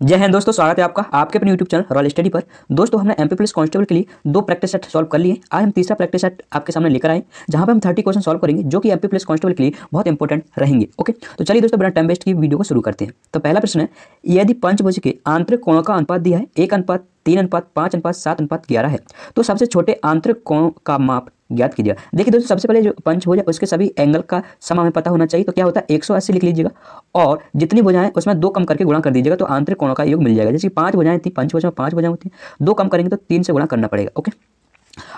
जय हिंद दोस्तों, स्वागत है आपका आपके अपने यूट्यूब चैनल रॉयल स्टडी पर। दोस्तों हमने एमपी पुलिस कांस्टेबल के लिए 2 प्रैक्टिस सेट सॉल्व कर लिए। आज हम तीसरा प्रैक्टिस सेट आपके सामने लेकर आए, जहां पर हम 30 क्वेश्चन सॉल्व करेंगे जो कि एमपी पुलिस कांस्टेबल के लिए बहुत इंपॉर्टेंट रहेंगे। ओके, तो चलिए दोस्तों बिना टाइम वेस्ट की वीडियो को शुरू करते हैं। तो पहला प्रश्न है, यदि पंचभुज के आंतरिक कोणों का अनुपात दिया है 1:3:5:5:11 है, तो सबसे छोटे आंतरिक कोण का माप ज्ञात कीजिएगा। देखिए दोस्तों, सबसे पहले जो पंचभुज है उसके सभी एंगल का सम हमें पता होना चाहिए। तो क्या होता है, 180 लिख लीजिएगा और जितनी भुजाएं उसमें 2 कम करके गुणा कर दीजिएगा, तो आंतरिक कोणों का योग मिल जाएगा। जैसे 5 भुजाएं थी, पंचभुज में 5 भुजाएं होती हैं, 2 कम करेंगे तो 3 से गुणा करना पड़ेगा। ओके,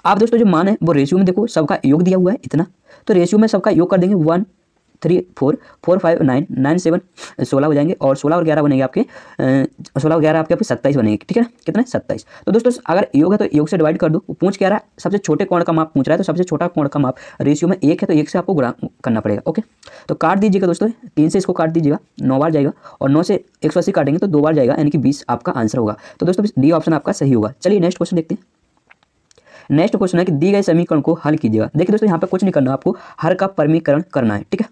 आप दोस्तों जो मान है वो रेशियो में देखो, सबका योग दिया हुआ है इतना, तो रेशियो में सबका योग कर देंगे 1 3 4 4 5 9 9 7 16 हो जाएंगे और 16 और 11 बनेंगे आपके 16 और 11 आपके 27 बनेंगे। ठीक है ना, कितने 27। तो दोस्तों अगर योग है तो योग से डिवाइड कर दो। पूछ क्या रहा है, सबसे छोटे कोण का माप पूछ रहा है, तो सबसे छोटा कोण का माप रेशियो में 1 है तो 1 से आपको गुणा करना पड़ेगा। ओके, तो काट दीजिएगा दोस्तों, 3 से इसको काट दीजिएगा, 9 बार जाएगा और 9 से 180 काटेंगे तो 2 बार जाएगा, यानी कि 20 आपका आंसर होगा। तो दोस्तों डी ऑप्शन आपका सही होगा। चलिए नेक्स्ट क्वेश्चन देखते हैं। नेक्स्ट क्वेश्चन है कि दी गए समीकरण को हल कीजिएगा। देखिए दोस्तों यहाँ पे कुछ नहीं करना, आपको हर का परमीकरण करना है। ठीक है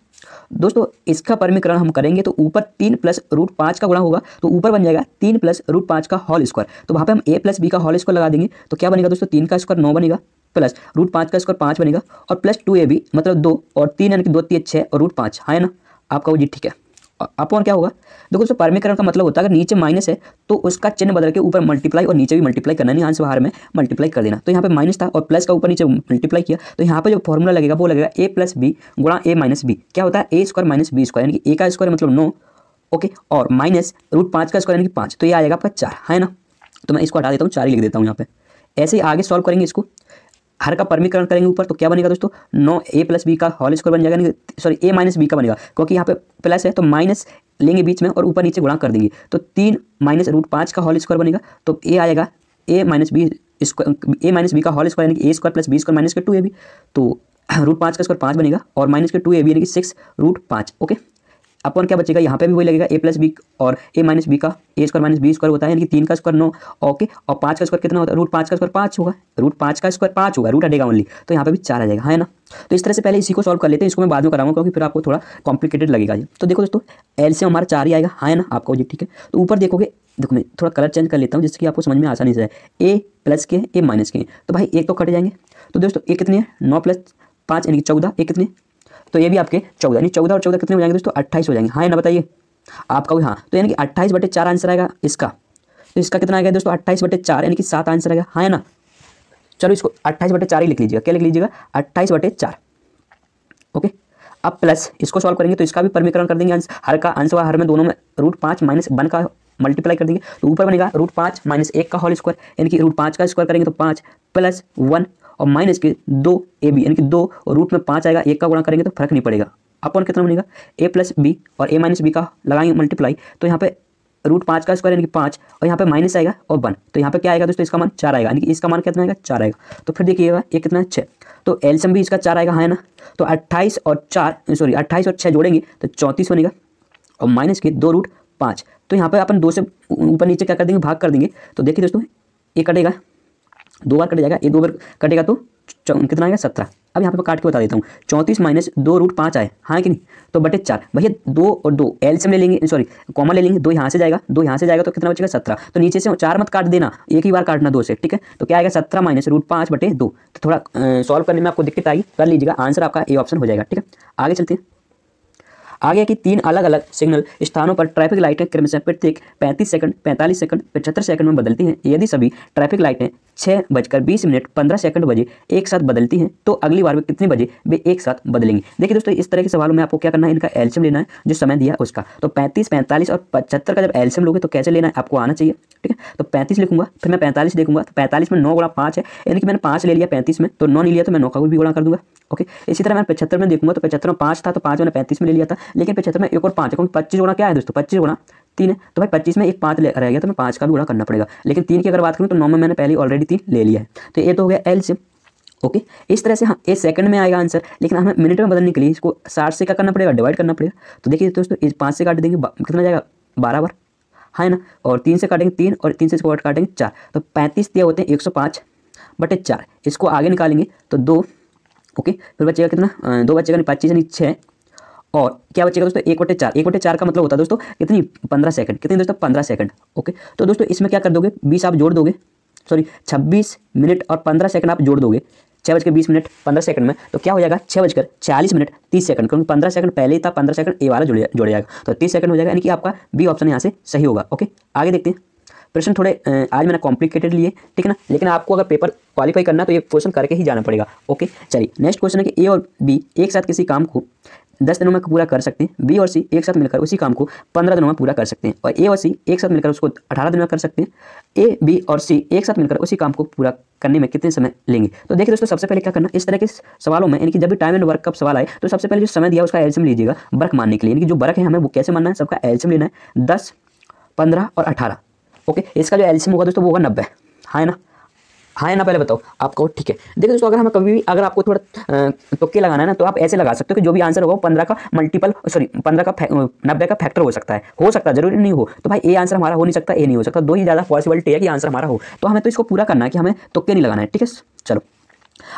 दोस्तों, इसका परमीकरण हम करेंगे तो ऊपर 3 + √5 का गुणा होगा, तो ऊपर बन जाएगा 3 + √5 का होल स्क्वायर। तो वहाँ पे हम a + b का होल स्क्वायर लगा देंगे, तो क्या बनेगा दोस्तों, 3 का स्क्वायर 9 बनेगा प्लस √5 का स्क्वायर 5 बनेगा और प्लस 2ab मतलब 2 और 3 यानी कि 2 3 6 और √5 है ना आपका वो जी। ठीक है, अपॉन क्या होगा, देखो दोस्तों परमीकरण का मतलब होता है अगर नीचे माइनस है तो उसका चिन्ह बदल के ऊपर मल्टीप्लाई और नीचे भी मल्टीप्लाई करना, नहीं आंसर बाहर में मल्टीप्लाई कर देना। तो यहाँ पे माइनस था और प्लस का ऊपर नीचे मल्टीप्लाई किया, तो यहाँ पे जो फॉर्मूला लगेगा वो लगेगा a + b गुणा a - b। क्या होता है, a² - b² यानी कि a का स्क्वायर मतलब 9। ओके, और माइनस √5 का स्क्वायर यानी कि 5, तो ये आएगा आपका 4 है ना। तो मैं इसको हटा देता हूँ, 4 ही लिख देता हूँ यहाँ पे। ऐसे ही आगे सॉल्व करेंगे, इसको हर का परमीकरण करेंगे ऊपर, तो क्या बनेगा दोस्तों, 9a + b का होल स्क्वायर बन जाएगा, सॉरी a - b का बनेगा, क्योंकि यहाँ पे प्लस है तो माइनस लेंगे बीच में और ऊपर नीचे गुणा कर देंगे, तो 3 - √5 का होल स्क्वायर बनेगा, तो a आएगा a - b का होल स्क्वायर यानी कि a² + b² माइनस के 2ab, तो √5 का स्क्वायर 5 बनेगा और माइनस के 2ab यानी कि 6 √5। ओके, अपन क्या बचेगा, यहाँ पे भी वही लगेगा a + b और a - b का a² - b² होता है, यानी कि 3 का स्क्वायर 9। ओके, और 5 का स्क्वायर कितना होता है, √5 का स्क्वायर 5 होगा, √5 का स्क्वायर 5 होगा, रूट हटेगा ओनली, तो यहाँ पे भी 4 आ जाएगा है ना। तो इस तरह से पहले इसी को सॉल्व कर लेते हैं, इसको मैं बाद में कराऊंगा क्योंकि फिर आपको थोड़ा कॉम्प्लिकेटेड लगेगा ये। तो देखो दोस्तों एलसीएम हमारा 4 ही आएगा है ना आपको जी। ठीक है, तो ऊपर देखोगे, देखो मैं थोड़ा कलर चेंज कर लेता हूँ जिससे कि आपको समझ में आसानी से आए। a प्लस के a माइनस के, तो भाई एक तो कट जाएंगे, तो दोस्तों ये कितने हैं, 9 + 5 यानी कि 14, ये कितने, तो ये भी आपके 14 यानी 14 और 14 कितने हो जाएंगे दोस्तों, 28 हो जाएंगे। हाँ ना, बताइए आपका भी। हाँ, तो यानी कि 28/4 आंसर आएगा इसका। तो इसका कितना आएगा दोस्तों, 28/4 यानी कि 7 आंसर आएगा है ना। चलो इसको 28/4 ही लिख लीजिएगा, क्या लिख लीजिएगा, 28/4। ओके, अब प्लस इसको सॉल्व करेंगे तो इसका भी परमीकरण कर देंगे, हर का अंश व हर में दोनों में √5 - 1 का मल्टीप्लाई कर देंगे, तो ऊपर बनेगा √5 - 1 का होल स्क्वायर यानी कि √5 का स्क्वायर करेंगे तो 5 + 1 और माइनस के 2ab यानी कि 2 और रूट में 5 आएगा, 1 का गुणा करेंगे तो फर्क नहीं पड़ेगा। अपन कितना बनेगा, a + b और a - b का लगाएंगे मल्टीप्लाई, तो यहाँ पे √5 का स्क्वायर यानी कि 5 और यहाँ पे माइनस आएगा और 1, तो यहाँ पे क्या आएगा दोस्तों, इसका मान 4 आएगा, यानी कि इसका मान कितना आएगा, 4 आएगा। तो फिर देखिएगा ये कितना है, 6, तो एलसीएम भी इसका 4 आएगा है ना। तो 28 और 6 जोड़ेंगे तो 34 बनेगा और माइनस के 2 √5, तो यहाँ पे अपन 2 से ऊपर नीचे क्या कर देंगे, भाग कर देंगे। तो देखिए दोस्तों ये कटेगा, 2 बार कट जाएगा, ये 2 बार कटेगा तो कितना आएगा, 17। अब यहाँ पे काट के बता देता हूँ, 34 - 2 √5 आए हाँ कि नहीं, तो बटे 4 भैया, 2 और 2 एलसीएम ले लेंगे, सॉरी कॉमन ले लेंगे, 2 यहाँ से जाएगा, 2 यहाँ से जाएगा तो कितना बचेगा, 17। तो नीचे से 4 मत काट देना, एक ही बार काटना 2 से। ठीक है, तो क्या आएगा, 17 - √5/2। तो थोड़ा सॉल्व करने में आपको दिक्कत आएगी, कर लीजिएगा, आंसर आपका ए ऑप्शन हो जाएगा। ठीक है, आगे चलते हैं। आगे की 3 अलग अलग सिग्नल स्थानों पर ट्रैफिक लाइटें क्रमशः प्रत्येक 35 सेकंड, 45 सेकंड, 75 सेकंड में बदलती हैं। यदि सभी ट्रैफिक लाइटें 6:20 15 सेकंड बजे एक साथ बदलती हैं तो अगली बार वे कितने बजे वे एक साथ बदलेंगी। देखिए दोस्तों इस तरह के सवालों में आपको क्या करना है, इनका एलसीएम लेना है जो समय दिया है उसका। तो 35, 45 और 75 का जब एलसीएम लोगे तो कैसे लेना है आपको आना चाहिए। ठीक है, तो 35 लिखूंगा, फिर मैं 45 देखूंगा, तो 45 में 9 × 5 है, यानी कि मैंने 5 ले लिया 35 में, तो 9 नहीं लिया तो मैं 9 का भी गुणा कर दूंगा। ओके, इसी तरह मैं 75 में देखूंगा, तो 75 में 5 था तो 5 मैंने 35 में ले लिया था, लेकिन 75 में एक और 5 है, क्योंकि 25 गुणा क्या है दोस्तों, 25 गुणा 3 है, तो भाई 25 में एक 5 रह गया तो मैं 5 का भी गुणा करना पड़ेगा। लेकिन 3 की अगर बात करूँ तो 9 में मैंने पहले ऑलरेडी 3 ले लिया है, तो ये तो हो गया एलसीएम। ओके, इस तरह से हाँ ये सेकंड में आएगा आंसर, लेकिन हमें मिनट में बदलने के लिए इसको 60 से क्या करना पड़ेगा, डिवाइड करना पड़ेगा। तो देखिए दोस्तों इस 5 से काट देंगे कितना जाएगा, 12 बार है ना, और 3 से काटेंगे 3 और 3 से इसको काटेंगे 4, तो 35 दिया होते हैं 105/4। इसको आगे निकालेंगे तो 2, ओके, फिर बचेगा कितना, 2 बचेगा नहीं, 25 यानी 6 और क्या बचेगा दोस्तों 1/4। 1/4 का मतलब होता है दोस्तों कितनी 15 सेकंड, कितनी दोस्तों 15 सेकंड। ओके, तो दोस्तों इसमें क्या कर दोगे 20 आप जोड़ दोगे, सॉरी 26 मिनट और 15 सेकंड आप जोड़ दोगे 6:20 15 सेकंड में, तो क्या हो जाएगा 6:40 30 सेकंड, क्योंकि 15 सेकंड पहले ही था, 15 सेकंड ए वाला जुड़ जाएगा, तो 30 सेकंड हो जाएगा, यानी कि आपका बी ऑप्शन यहाँ से सही होगा। ओके, आगे देखते हैं। प्रश्न थोड़े आज मैंने कॉम्प्लिकेटेड लिए, ठीक है ना, लेकिन आपको अगर पेपर क्वालिफाई करना तो ये क्वेश्चन करके ही जाना पड़ेगा। ओके, चलिए नेक्स्ट क्वेश्चन है कि ए और बी एक साथ किसी काम को 10 दिनों में पूरा कर सकते हैं, बी और सी एक साथ मिलकर उसी काम को 15 दिनों में पूरा कर सकते हैं, और ए और सी एक साथ मिलकर उसको 18 दिन में कर सकते हैं। ए, बी और सी एक साथ मिलकर उसी काम को पूरा करने में कितने समय लेंगे? तो देखिए दोस्तों, सबसे पहले क्या करना, इस तरह के सवालों में यानी कि जब भी टाइम एंड वर्क का सवाल आए तो सबसे पहले जो समय दिया उसका एलसीएम लीजिएगा वर्क मानने के लिए, यानी कि जो वर्क है हमें वो कैसे मानना है, सबका एलसीएम लेना है 10, 15 और 18। ओके, इसका जो एलसीएम होगा दोस्तों वो होगा 90, हाँ है ना, हाँ है ना, पहले बताओ आपको। ठीक है, देखिए दोस्तों, अगर हमें कभी भी अगर आपको थोड़ा तुक्के लगाना है ना, तो आप ऐसे लगा सकते हो कि जो भी आंसर होगा 15 का मल्टीपल, सॉरी 15 का 90 का फैक्टर हो सकता है, जरूरी नहीं हो। तो भाई ए आंसर हमारा हो नहीं सकता, ए नहीं हो सकता, दो ही ज़्यादा पॉसिबिलिटी है कि आंसर हमारा हो, तो हमें तो इसको पूरा करना है कि हमें तुक्के नहीं लगाना है। ठीक है, चलो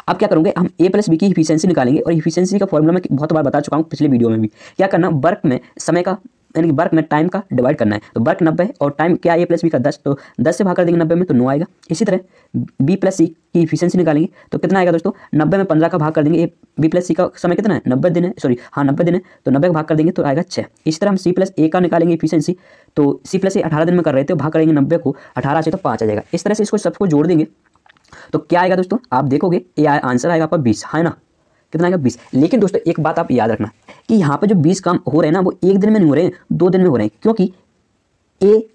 अब क्या करोगे, हम ए प्लस बी की इफिशियंसी निकालेंगे, और इफिशियंसी का फॉर्मूला मैं बहुत बार बता चुका हूँ पिछले वीडियो में भी। क्या करना, वर्क में समय का यानी कि वर्क में टाइम का डिवाइड करना है, तो वर्क 90 है और टाइम क्या ए प्लस बी का 10, तो 10 से भाग कर देंगे 90 में तो 9 आएगा। इसी तरह बी प्लस सी की इफिशियंसी निकालेंगे तो कितना आएगा दोस्तों, 90 में 15 का भाग कर देंगे, बी प्लस सी का समय कितना है 90 दिन है, सॉरी हाँ 90 दिन है, तो 90 का भाग कर देंगे तो आएगा 6। इसी तरह हम सी प्लस ए का निकालेंगे इफिशियंसी, तो सी प्लस ए 18 दिन में कर रहे थे, भाग करेंगे 90 को 18 से तो 5 आ जाएगा। इस तरह से इसको सबको जोड़ देंगे तो क्या आएगा दोस्तों, आप देखोगे ये आंसर आएगा आपका 20, है ना, कितना आएगा 20। लेकिन दोस्तों एक बात आप याद रखना कि यहाँ पे जो 20 काम हो रहे हैं ना वो एक दिन में नहीं हो रहे हैं, 2 दिन में हो रहे हैं, क्योंकि ए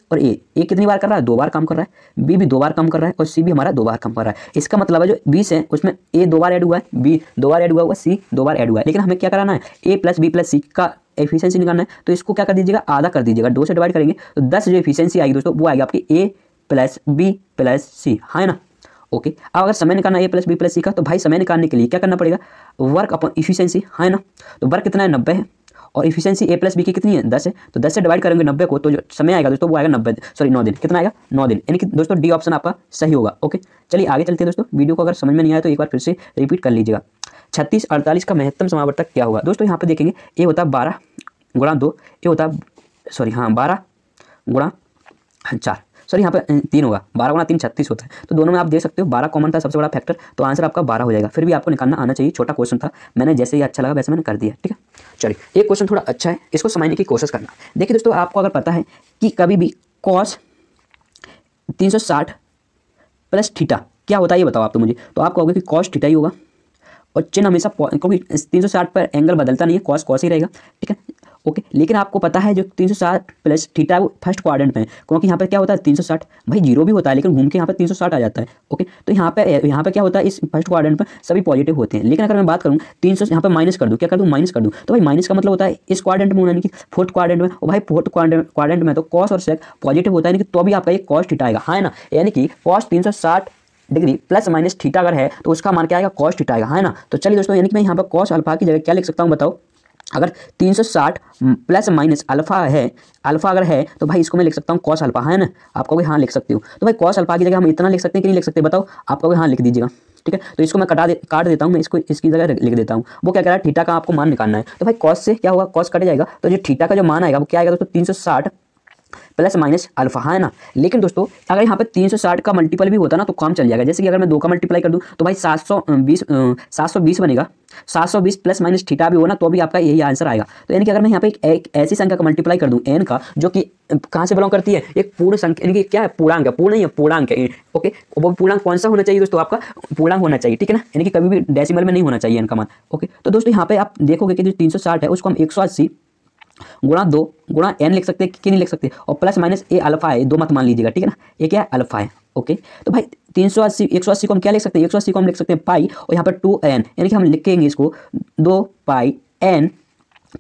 कितनी बार कर रहा है, 2 बार काम कर रहा है, बी भी 2 बार काम कर रहा है, और सी भी हमारा 2 बार काम कर रहा है। इसका मतलब है जो 20 है उसमें ए 2 बार ऐड हुआ है, बी 2 बार ऐड हुआ, सी 2 बार ऐड हुआ है। लेकिन हमें क्या कराना है, ए प्लस बी प्लस सी का एफिशिएंसी निकालना है, तो इसको क्या कर दीजिएगा, आधा कर दीजिएगा, 2 से डिवाइड करेंगे तो 10 जो एफिशिएंसी आएगी दोस्तों वो आएगी आपकी ए प्लस बी प्लस सी, है ना। ओके, अब अगर समय निकालना ए प्लस बी प्लस सी का, तो भाई समय निकालने के लिए क्या करना पड़ेगा, वर्क अपॉन इफिशिएंसी, है ना। तो वर्क कितना है 90 है, और इफिशिएंसी ए प्लस बी की कितनी है 10 है, तो 10 से डिवाइड करेंगे 90 को, तो जो समय आएगा दोस्तों वो आएगा 90, सॉरी 9 दिन, कितना आएगा 9 दिन, यानी कि दोस्तों डी ऑप्शन आपका सही होगा। ओके, चलिए आगे चलते हैं दोस्तों। वीडियो को अगर समझ में नहीं आया तो एक बार फिर से रिपीट कर लीजिएगा। 36 48 का महत्तम समावर्तक क्या होगा दोस्तों, यहाँ पे देखेंगे ए होता है 12 गुणा 2, ए होता है सॉरी हाँ 12 गुणा 4, सॉरी यहाँ पे 3 होगा, 12 गुणा 3 36 होता है, तो दोनों में आप देख सकते हो 12 कॉमन था सबसे बड़ा फैक्टर, तो आंसर आपका 12 हो जाएगा। फिर भी आपको निकालना आना चाहिए, छोटा क्वेश्चन था, मैंने जैसे ही अच्छा लगा वैसे मैंने कर दिया। ठीक है, चलिए एक क्वेश्चन थोड़ा अच्छा है, इसको समझने की कोशिश करना। देखिए दोस्तों, आपको अगर पता है कि कभी भी कॉस 360 प्लस थीटा क्या होता है ये बताओ आप तो मुझे, तो आप कहोगे कि कॉस थीटा ही होगा, और चिन्ह हमेशा क्योंकि 360 पर एंगल बदलता नहीं है, कॉस कॉस ही रहेगा। ठीक है, ओके, लेकिन आपको पता है जो 360 प्लस थीटा वो फर्स्ट क्वाड्रेंट में है, क्योंकि यहाँ पे क्या होता है 360 भाई जीरो भी होता है लेकिन घूम के यहाँ पे 360 आ जाता है। ओके, तो यहाँ पे क्या होता है, इस फर्स्ट क्वाड्रेंट में सभी पॉजिटिव होते हैं। लेकिन अगर मैं बात करूँ 300 यहाँ पे माइनस कर दूँ, क्या कर दूँ माइनस कर दूँ, तो भाई माइनस का मतलब होता है इस क्वाड्रेंट में यानी कि फोर्थ क्वाड्रेंट में, और भाई फोर्थ क्वाड्रेंट में तो कॉस और सेक पॉजिटिव होता है, यानी कि तो भी आपका ये कॉस थीटा आएगा, है ना, यानी कि cos 360 degree plus minus theta अगर है तो उसका मान क्या आएगा, कॉस थीटा आएगा, है ना। तो चलिए दोस्तों, यानी कि मैं यहाँ पर कॉस अल्फा की जगह क्या लिख सकता हूँ बताओ, अगर 360 प्लस माइनस अल्फा है, अल्फा अगर है तो भाई इसको मैं लिख सकता हूँ कॉस अल्फा, है ना। आप कहोगे हाँ लिख सकते हो, तो भाई कॉस अल्फा की जगह हम इतना लिख सकते हैं कि नहीं लिख सकते बताओ, आप कहोगे हाँ लिख दीजिएगा। ठीक है, तो इसको मैं काट देता हूँ, मैं इसको इसकी जगह लिख देता हूँ। वो क्या कह रहा है, थीटा का आपको मान निकालना है, तो भाई कॉस से क्या होगा, कॉस कट जाएगा, तो जो थीटा का जो मान आएगा वो क्या आएगा दोस्तों 360 प्लस माइनस अल्फा, है ना। लेकिन दोस्तों अगर यहाँ पे 360 का मल्टीपल भी होता ना तो काम चल जाएगा, जैसे कि अगर मैं 2 का मल्टीप्लाई कर दूँ तो भाई 720 बनेगा, 720 प्लस माइनस थीटा भी हो ना तो भी आपका यही आंसर आएगा। तो यानी कि अगर मैं यहाँ पे एक ऐसी संख्या का मल्टीप्लाई कर दूँ एन का, जो कि कहाँ से बिलोंग करती है, एक पूर्ण संख्या, यानी कि क्या है पूर्णांक है, पूर्ण नहीं है पूर्णांक है। ओके, वो पूर्णांक कौन सा होना चाहिए दोस्तों, आपका पूर्णांक होना चाहिए, ठीक है ना, यानी कि कभी भी डेसिमल में नहीं होना चाहिए एन का मान। ओके, तो दोस्तों यहाँ पे आप देखोगे कि जो 360 है उसको हम 180 गुणा 2 गुणा n लिख सकते हैं कि नहीं लिख सकते, और प्लस माइनस ए अल्फा है, 2 मत मान लीजिएगा, ठीक है ना, ये क्या है अल्फा है। ओके, तो भाई 180 को हम क्या लिख सकते हैं, 180 को हम लिख सकते हैं पाई, और यहाँ पर 2n, यानी कि हम लिखेंगे इसको 2 पाई n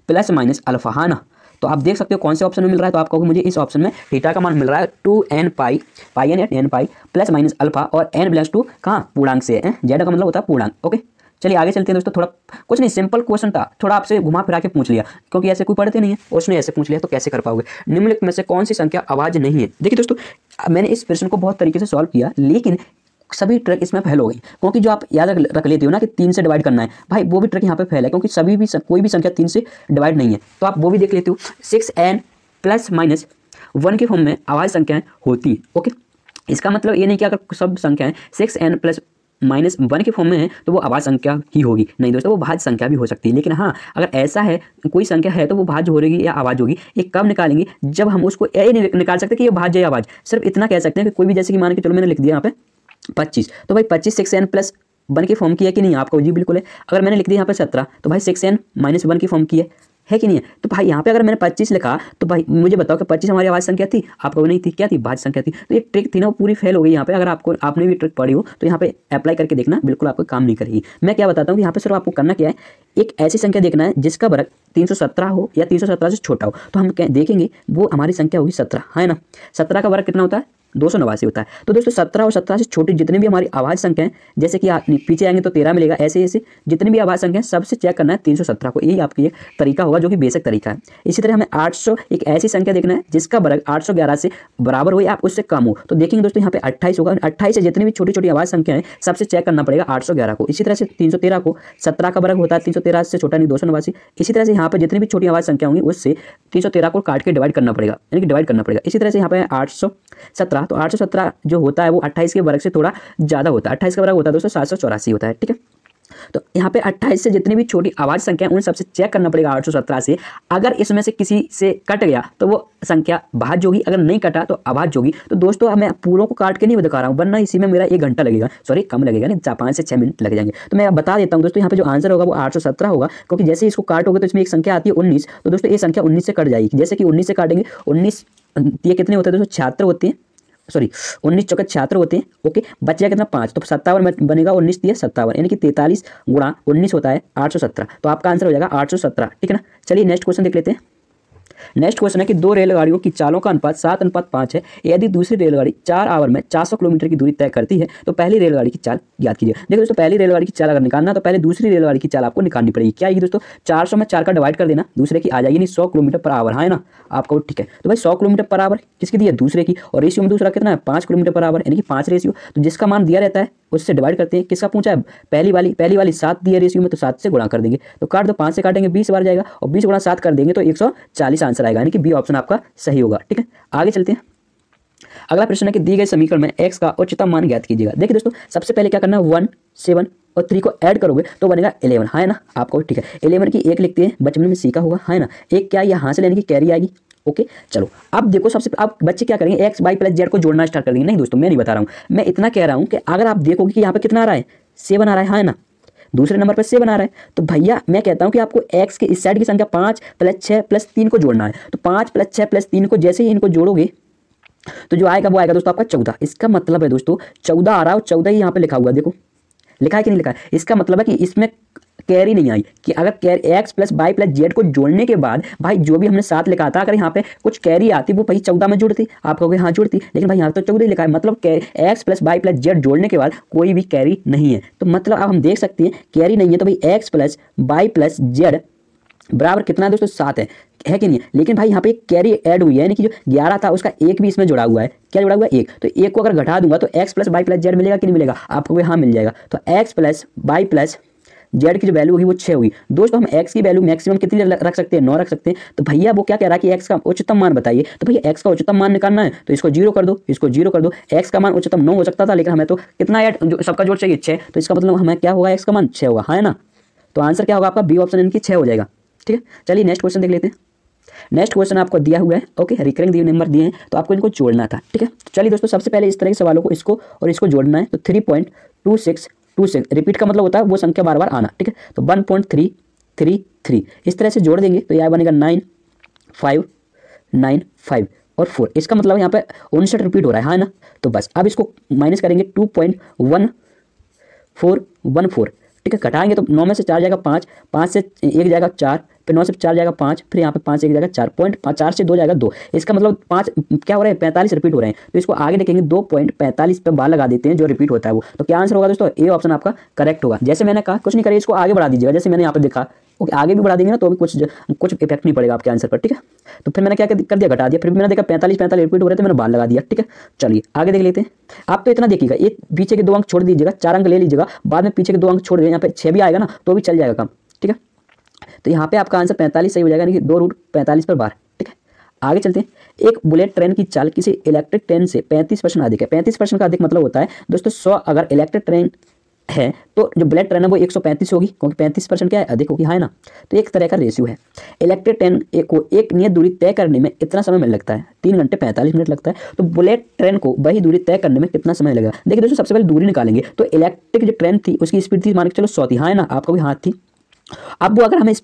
प्लस माइनस अल्फा, है ना। तो आप देख सकते हो कौन से ऑप्शन में मिल रहा है, तो आप कहोगे मुझे इस ऑप्शन में थीटा का मान मिल रहा है 2n पाई n pi plus minus alpha, और n बिलोंग्स टू कहाँ पूर्णांक से है, जेड का मतलब होता है पूर्णांक। ओके, चलिए आगे चलते हैं दोस्तों। थोड़ा कुछ नहीं, सिंपल क्वेश्चन था, थोड़ा आपसे घुमा फिरा के पूछ लिया, क्योंकि ऐसे कोई पढ़ते नहीं है, उसने ऐसे पूछ लिया तो कैसे कर पाओगे। निम्नलिखित में से कौन सी संख्या अभाज्य नहीं है। देखिए दोस्तों, मैंने इस प्रश्न को बहुत तरीके से सॉल्व किया, लेकिन सभी ट्रिक इसमें फेल हो गई, क्योंकि जो आप याद रख लेते हो ना कि 3 से डिवाइड करना है, भाई वो भी ट्रिक यहाँ पे फेल है, क्योंकि कोई भी संख्या 3 से डिवाइड नहीं है। तो आप वो भी देख लेते हो। 6n प्लस माइनस 1 के फॉर्म में अभाज्य संख्याएं होती है। ओके, इसका मतलब ये नहीं कि अगर सब संख्याएं 6n प्लस माइनस 1 के फॉर्म में है तो वो अभाज्य संख्या ही होगी, नहीं दोस्तों, वो भाज्य संख्या भी हो सकती है। लेकिन हाँ, अगर ऐसा है कोई संख्या है तो वो भाज्य होगी या अभाज्य होगी, ये कब निकालेंगे, जब हम उसको ये नहीं निकाल सकते कि ये भाज्य या अभाज्य, सिर्फ इतना कह सकते हैं कि कोई भी, जैसे कि मान के चलो मैंने लिख दिया यहाँ पे 25, तो भाई 25 6n प्लस 1 की फॉर्म की है कि नहीं, आपको जी बिल्कुल है। अगर मैंने लिख दिया यहाँ पे 17, तो भाई 6n माइनस 1 की फॉर्म की है कि नहीं है। तो भाई यहाँ पे अगर मैंने 25 लिखा तो भाई मुझे बताओ कि 25 हमारी अभाज्य संख्या थी, आपको नहीं थी, क्या थी, भाज्य संख्या थी। तो ये ट्रिक थी ना, वो पूरी फेल हो गई यहाँ पे। अगर आपने भी ट्रिक पढ़ी हो तो यहाँ पे अप्लाई करके देखना, बिल्कुल आपको काम नहीं करेगी। मैं क्या बताता हूँ कि यहाँ पे सिर्फ आपको करना क्या है, एक ऐसी संख्या देखना है जिसका वर्ग 317 हो या 317 से छोटा हो। तो हम देखेंगे वो हमारी संख्या होगी 17, है ना। 17 का वर्ग कितना होता है, 289 होता है। तो दोस्तों 17 और 17 से छोटी जितनी भी हमारी अभाज्य संख्या है, जैसे कि आप पीछे आएंगे तो 13 मिलेगा, ऐसे ऐसे जितनी भी अभाज्य संख्या है सबसे चेक करना है 317 को। यही आपकी एक तरीका होगा जो कि बेसिक तरीका है। इसी तरह हमें 800 एक ऐसी संख्या देखना है जिसका वर्ग 811 से बराबर हो या आप उससे कम हो। तो देखेंगे दोस्तों यहाँ पे 28 होगा, 28 से जितनी भी छोटी छोटी अभाज्य संख्या है सबसे चेक करना पड़ेगा 811 को। इसी तरह से 313 को, 17 का वर्ग होता है 313 से छोटा नहीं 289। इसी तरह से यहाँ पे जितनी भी छोटी अभाज्य संख्या होंगी उससे 313 को काट के डिवाइड करना पड़ेगा, यानी कि डिवाइड करना पड़ेगा। इसी तरह से यहाँ पे 817, तो 817 जो होता है वो 28 के वर्ग से थोड़ा ज़्यादा होता है। 28 का वर्ग होता है दोस्तों 784 होता है, ठीक है। तो यहाँ पे 28 से जितनी भी छोटी अभाज्य संख्या है उन सबसे चेक करना पड़ेगा 817 से। अगर इसमें से किसी से कट गया तो वो संख्या भाज्य होगी, अगर नहीं कटा तो अभाज्य होगी। तो दोस्तों मैं पूरों को काट के नहीं दिखा रहा हूँ, वरना इसी में मेरा 1 घंटा लगेगा, सॉरी कम लगेगा, नहीं 5 से 6 मिनट लग जाएंगे। तो मैं बता देता हूँ दोस्तों, यहाँ पे जो आंसर होगा वो 817 होगा, क्योंकि जैसे इसको काटोगे तो इसमें एक संख्या आती है 19। तो दोस्तों ये संख्या 19 से कट जाएगी। जैसे कि 19 से काटेंगे, 19 ये कितने होते हैं दोस्तों, 76 होते हैं, सॉरी 19 चौके 76 होते हैं। ओके, बच जाएगा कितना 5, तो 57 बनेगा, 19 दिए 57, यानी कि 43 गुणा 19 होता है 817। तो आपका आंसर हो जाएगा 817, ठीक है ना। चलिए नेक्स्ट क्वेश्चन देख लेते हैं। नेक्स्ट क्वेश्चन है कि 2 रेलगाड़ियों की चालों का अनुपात 7:5 है। यदि दूसरी रेलगाड़ी 4 आवर में 400 किलोमीटर की दूरी तय करती है तो पहली रेलगाड़ी की चाल ज्ञात कीजिए। देखो दोस्तों, पहली रेलगाड़ी की चाल अगर निकालना तो पहले दूसरी रेलगाड़ी की चाल आपको निकालनी पड़ेगी। क्या आएगी दोस्तों, 400 में 4 का डिवाइड कर देना, दूसरे की आ जाएगी, नहीं 100 किलोमीटर पर आवर, है ना आपको, ठीक है। तो भाई 100 किलोमीटर पर आवर किसकी दी है, दूसरे की, और रेशियो में दूसरा कितना है 5 किलोमीटर पर आवर, यानी कि 5 रेशियो। तो जिसका मान दिया रहता है उससे डिवाइड करते हैं। किसका पूछा है, पहली वाली 7 दिया रेशियो में, तो 7 से गुणा कर देंगे। तो काट दो, 5 से काटेंगे 20 बार जाएगा, और 20 गुणा 7 कर देंगे तो 140 आंसर आएगा, यानी कि बी ऑप्शन आपका सही होगा, ठीक है। आगे चलते हैं। अगला प्रश्न है कि दी गए समीकरण में x का उच्चतम मान ज्ञात कीजिएगा। देखिए दोस्तों, सबसे पहले क्या करना है, 1 7 और 3 को ऐड करोगे तो बनेगा 11, है ना आपको, ठीक है। 11 की 1 लिखते हैं, बचपन में सीखा होगा, है ना। एक क्या यहाँ से लेने की कैरी आएगी। ओके, चलो अब देखो, सबसे अब बच्चे क्या करेंगे, एक्स वाई प्लस जेड को जोड़ना स्टार्ट कर देंगे। नहीं दोस्तों, मैं नहीं बता रहा हूँ, मैं इतना कह रहा हूँ कि अगर आप देखोगे कि यहाँ पे कितना आ रहा है, 7 आ रहा है ना, दूसरे नंबर पर 7 आ रहा है, तो भैया मैं कहता हूं कि आपको x के इस साइड की संख्या 5 + 6 + 3 को जोड़ना है। तो 5 + 6 + 3 को जैसे ही इनको जोड़ोगे तो जो आएगा वो आएगा दोस्तों आपका 14। इसका मतलब है दोस्तों 14 आ रहा है, और 14 ही यहाँ पे लिखा हुआ है, देखो लिखा है कि नहीं लिखा है। इसका मतलब है कि इसमें कैरी नहीं आई, कि अगर कैरी x + y + z को जोड़ने के बाद भाई जो भी हमने 7 लिखा था, अगर यहाँ पे कुछ कैरी आती वो भाई 14 में जुड़ती, आप कहोगे हाँ जुड़ती, लेकिन भाई यहाँ तो 14 लिखा है, मतलब x + y + z जोड़ने के बाद कोई भी कैरी नहीं है। तो मतलब अब हम देख सकते हैं कैरी नहीं है, तो भाई x + y + z बराबर कितना है दोस्तों, 7 है कि नहीं। लेकिन भाई यहाँ पे एक कैरी ऐड हुई है, यानी कि जो 11 था उसका 1 भी इसमें जुड़ा हुआ है। क्या जुड़ा हुआ है, 1। तो 1 को अगर घटा दूंगा तो x + y + z मिलेगा कि नहीं मिलेगा, आपको हाँ मिल जाएगा। तो x + y + z की जो वैल्यू होगी वो 6 होगी। दोस्तों हम x की वैल्यू मैक्सिमम कितनी रख सकते हैं, 9 रख सकते हैं। तो भैया वो क्या कह रहा है कि x का उच्चतम मान बताइए। तो भैया x का उच्चतम मान निकालना है तो इसको 0 कर दो, इसको 0 कर दो। x का मान उच्चतम 9 हो सकता था, लेकिन हमें तो कितना ऐड सबका जोड़ चाहिए 6, तो इसका मतलब हमें क्या होगा, x का मान 6 होगा, है ना। तो आंसर क्या होगा आपका, बी ऑप्शन इनकी 6 हो जाएगा, ठीक है। चलिए नेक्स्ट क्वेश्चन देख लेते हैं। नेक्स्ट क्वेश्चन आपको दिया हुआ है, ओके, रिकरिंग नंबर दिए हैं तो आपको इनको जोड़ना था, ठीक है। तो चलिए दोस्तों, सबसे पहले इस तरह के सवालों को इसको और इसको जोड़ना है। तो 3.2626 रिपीट का मतलब होता है वो संख्या बार बार आना, ठीक है। तो 1.333 इस तरह से जोड़ देंगे तो यह बनेगा 9595 और 4। इसका मतलब यहाँ पे 59 रिपीट हो रहा है ना। तो बस अब इसको माइनस करेंगे 2.1414, ठीक है। घटाएंगे तो 9 में से 4 जाएगा 5, 5 से 1 जाएगा 4, फिर 9 से 4 जाएगा 5, फिर यहाँ पे 5 से 1 जाएगा 4, 4 से 2 जाएगा 2। इसका मतलब 5 क्या हो रहा है, 45 रिपीट हो रहे हैं। तो इसको आगे देखेंगे 2.45 पे बार लगा देते हैं, जो रिपीट होता है वो। तो क्या आंसर होगा दोस्तों, ए ऑप्शन आपका करेक्ट होगा। जैसे मैंने कहा कुछ नहीं करिए, इसको आगे बढ़ा दीजिएगा। जैसे मैंने यहाँ पे देखा ओके, आगे भी बढ़ा देंगे ना तो भी कुछ इफेक्ट नहीं पड़ेगा आपके आंसर पर, ठीक है। तो फिर मैंने क्या कर दिया, घटा दिया। फिर मैंने देखा 45 रिपीट हो रहे थे, मैंने बाल लगा दिया, ठीक है। चलिए आगे देख लेते हैं। आप तो इतना देखिएगा, एक पीछे के 2 अंक छोड़ दीजिएगा, 4 अंक ले लीजिएगा, बाद में पीछे के 2 अंक छोड़ देंगे, यहाँ पे 6 भी आएगा ना तो भी चल जाएगा काम, ठीक है। तो यहाँ पे आपका आंसर 45 सही हो जाएगा, यानी कि 2√45 पर बार, ठीक है। आगे चलते हैं। एक बुलेट ट्रेन की चाल किसी इलेक्ट्रिक ट्रेन से 35% अधिक है। 35% का अधिक मतलब होता है दोस्तों 100 अगर इलेक्ट्रिक ट्रेन है तो जो बुलेट ट्रेन है वो 135 होगी, क्योंकि 35% क्या है, अधिक होगी, है ना। तो एक तरह का रेशियो है। इलेक्ट्रिक ट्रेन को एक नियत दूरी तय करने में इतना समय मिल लगता है, 3 घंटे 45 मिनट लगता है। तो बुलेट ट्रेन को वही दूरी तय करने में कितना समय लगेगा। देखिए दोस्तों, सबसे पहले दूरी निकालेंगे। तो इलेक्ट्रिक जो ट्रेन थी उसकी स्पीड थी, मान के चलो 100 थी, हाँ है ना, आपका भी हाथ थी। अब वो अगर हमें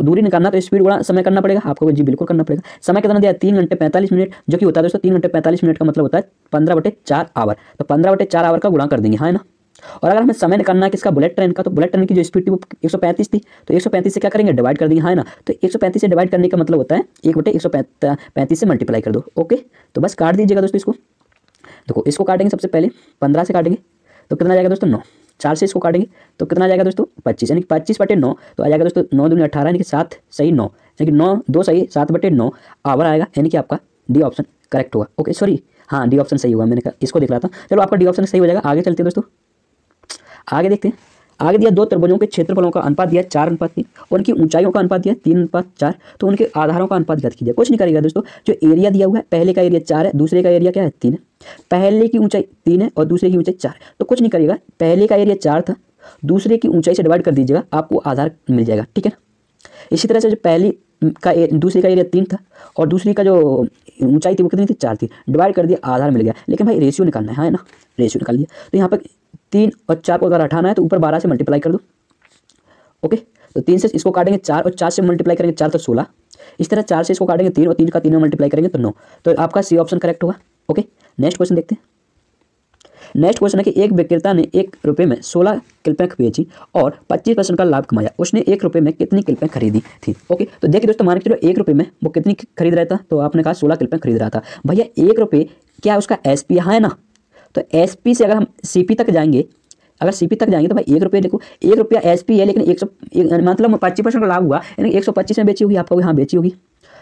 दूरी निकालना तो स्पीड गुणा समय करना पड़ेगा, आपको जी बिल्कुल करना पड़ेगा। समय कितना दिया, 3 घंटे 45 मिनट, जो कि होता है दोस्तों 3 घंटे 45 मिनट का मतलब होता है 15/4 आवर। तो 15/4 आवर का गुणा कर देंगे, है ना। और अगर हमें समय निकालना है किसका, बुलेट ट्रेन का, तो बुलेट ट्रेन की जो स्पीड थी वो 135 थी, तो 135 से क्या करेंगे, डिवाइड कर देंगे, है ना। तो 135 से डिवाइड करने का मतलब होता है 1/135 से मल्टीप्लाई कर दो। ओके, तो बस काट दीजिएगा दोस्तों इसको। देखो इसको काटेंगे सबसे पहले, 15 से काटेंगे तो कितना जाएगा दोस्तों, 9। 4 से इसको काटेंगे तो कितना जाएगा दोस्तों, 25, यानी कि 25/9 तो आ जाएगा दोस्तों 9 दूनी 18, यानी कि 7 सही 9, यानी कि 9 2 सही 7/9 आवर आएगा, यानी कि आपका डी ऑप्शन करेक्ट होगा। ओके सॉरी, हाँ डी ऑप्शन सही हुआ, मैंने कहा इसको देख रहा था। चलो आपका डी ऑप्शन सही हो जाएगा। आगे चलते हैं दोस्तों, आगे देखते हैं। आगे दिया 2 त्रिभुजों के क्षेत्रफलों का अनुपात दिया 4:3, उनकी ऊंचाइयों का अनुपात दिया 3:4, तो उनके आधारों का अनुपात ज्ञात कीजिए। कुछ नहीं करेगा दोस्तों, जो एरिया दिया हुआ है, पहले का एरिया 4 है, दूसरे का एरिया क्या है, 3 है। पहले की ऊंचाई 3 है और दूसरे की ऊंचाई 4 है, तो कुछ नहीं करेगा, पहले का एरिया 4 था, दूसरे की ऊंचाई से डिवाइड कर दीजिएगा, आपको आधार मिल जाएगा, ठीक है। इसी तरह से जो पहली दूसरी का एरिया 3 था और दूसरी का जो ऊंचाई थी वो कितनी थी, 4 थी, डिवाइड कर दिया, आधार मिल गया। लेकिन भाई रेशियो निकालना है ना, रेशियो निकाल दिया। तो यहाँ पर 3 और 4 को अगर हटाना है तो ऊपर 12 से मल्टीप्लाई कर दो। ओके, तो 3 से इसको काटेंगे 4 और 4 से मल्टीप्लाई करेंगे 4 तो 16। इस तरह 4 से इसको काटेंगे 3 और 3 का 3 में मल्टीप्लाई करेंगे तो 9। तो आपका सी ऑप्शन करेक्ट होगा। ओके, नेक्स्ट क्वेश्चन देखते हैं। नेक्स्ट क्वेश्चन है कि एक विक्रेता ने 1 रुपये में 16 क्लिपें बेची और 25% का लाभ कमाया। उसने 1 रुपये में कितनी क्लिपें खरीदी थी। ओके, तो देखिए दोस्तों, मान के चलो 1 रुपये में वो कितनी खरीद रहा था, तो आपने कहा 16 क्लिपें खरीद रहा था। भैया 1 रुपये क्या उसका एसपी है ना, तो एसपी से अगर हम सीपी तक जाएंगे, अगर सीपी तक जाएंगे तो भाई 1 रुपये, देखो 1 रुपया एसपी है, लेकिन 100 मतलब 25% का लाभ हुआ, यानी 125 में बेची होगी, आपको यहाँ बेची होगी।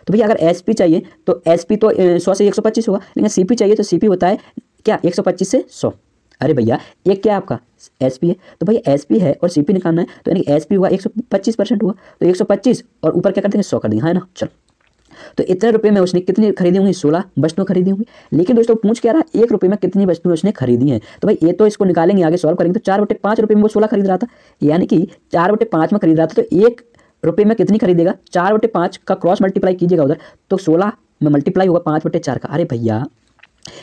तो भैया अगर एसपी चाहिए तो एसपी तो 100 से 125 होगा, लेकिन सीपी चाहिए तो सीपी होता है क्या, 125 से 100। अरे भैया एक क्या आपका एसपी है, तो भैया एसपी है और सीपी निकालना है, तो यानी एसपी हुआ 125% हुआ, तो 125 और ऊपर क्या कर देंगे, 100 कर देंगे, है ना। चलो, तो इतने रुपये में उसने कितनी खरीदी होंगी, 16 वस्तुएं खरीदी होंगी। लेकिन दोस्तों पूछ क्या रहा है, 1 रुपये में कितनी वस्तुएं उसने खरीदी हैं। तो भाई ये तो इसको निकालेंगे, आगे सॉल्व करेंगे, तो 4/5 रुपये में वो 16 खरीद रहा था, यानी कि 4/5 में खरीद रहा था, तो 1 रुपये में कितनी खरीदेगा, 4/5 का क्रॉस मल्टीप्लाई कीजिएगा उधर, तो 16 में मल्टीप्लाई होगा 5/4 का। अरे भैया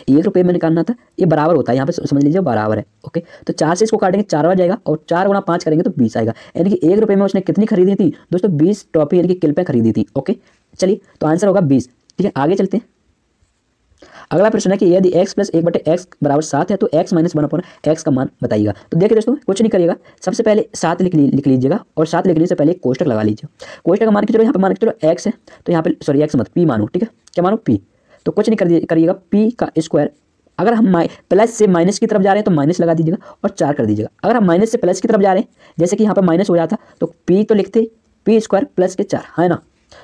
1 रुपये में निकालना था, ये बराबर होता है, यहाँ पे समझ लीजिए बराबर है। ओके, तो 4 से इसको काटेंगे 4 बार जाएगा और 4 गुणा 5 करेंगे तो 20 आएगा, यानी कि 1 रुपये में उसने कितनी खरीदी थी दोस्तों, 20 टॉफी यानी कि क्लिपें खरीदी थी। ओके, चलिए तो आंसर होगा 20, ठीक है। आगे चलते हैं। अगला प्रश्न है कि यदि x + 1/x = 7 है तो x - 1/x का मान बताइएगा। तो देखिए दोस्तों, कुछ नहीं करिएगा, सबसे पहले 7 लिख लीजिएगा और 7 लिखने से पहले एक कोष्टक लगा लीजिए। कोष्टक मान के चलो, यहाँ पे मान के चलो x है, तो यहाँ पे सॉरी x मत p मानो, ठीक है। क्या मानो, p। तो कुछ नहीं करिएगा, p का स्क्वायर, अगर हम प्लस से माइनस की तरफ जा रहे हैं तो माइनस लगा दीजिएगा और 4 कर दीजिएगा। अगर हम माइनस से प्लस की तरफ जा रहे हैं, जैसे कि यहाँ पर माइनस हो जाता तो p तो लिखते p² + 4, है ना।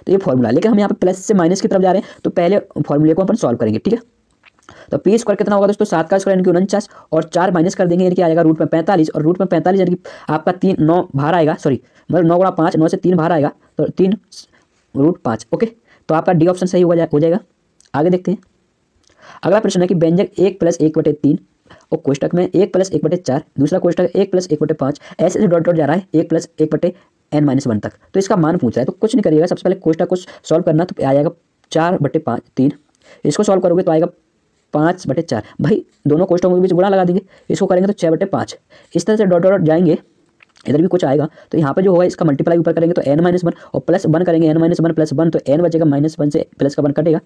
तो ये फॉर्मूला, लेकिन हम यहाँ पे प्लस से माइनस की तरफ जा रहे हैं तो पहले फॉर्मूले को अपन सॉल्व करेंगे, ठीक है। तो p² कितना होगा दोस्तों, 7 का स्क्वायर यानी कि 49, और 4 माइनस कर देंगे यानी कि आ जाएगा √45, और √45 यानी कि आपका 3 9 बाहर आएगा, सॉरी मतलब 9 × 5, 9 से 3 बाहर आएगा तो 3√5। ओके, तो आपका डी ऑप्शन सही हो जाएगा। आगे देखते हैं। अगला प्रश्न है कि व्यंजक 1 + 1/3 और कोष्टक में 1 + 1/4, दूसरा कोष्टक 1 + 1/5, ऐसे डॉट डॉट जा रहा है 1 + 1/n-1 तक, तो इसका मान पूछ रहा है। तो कुछ नहीं करिएगा, सबसे पहले कोष्टक को सॉल्व करना, तो आ जाएगा 4/3, इसको सॉल्व करोगे तो आएगा 5/4। भाई दोनों कोष्टकों के बीच गुणा लगा देंगे, इसको करेंगे तो 6/5। इस तरह से डॉट डॉट जाएंगे, इधर भी कुछ आएगा, तो यहाँ पे जो होगा इसका मल्टीप्लाई ऊपर करेंगे तो n-1 और +1 करेंगे, n-1 +1 तो n बचेगा, -1 से प्लस का 1 कटेगा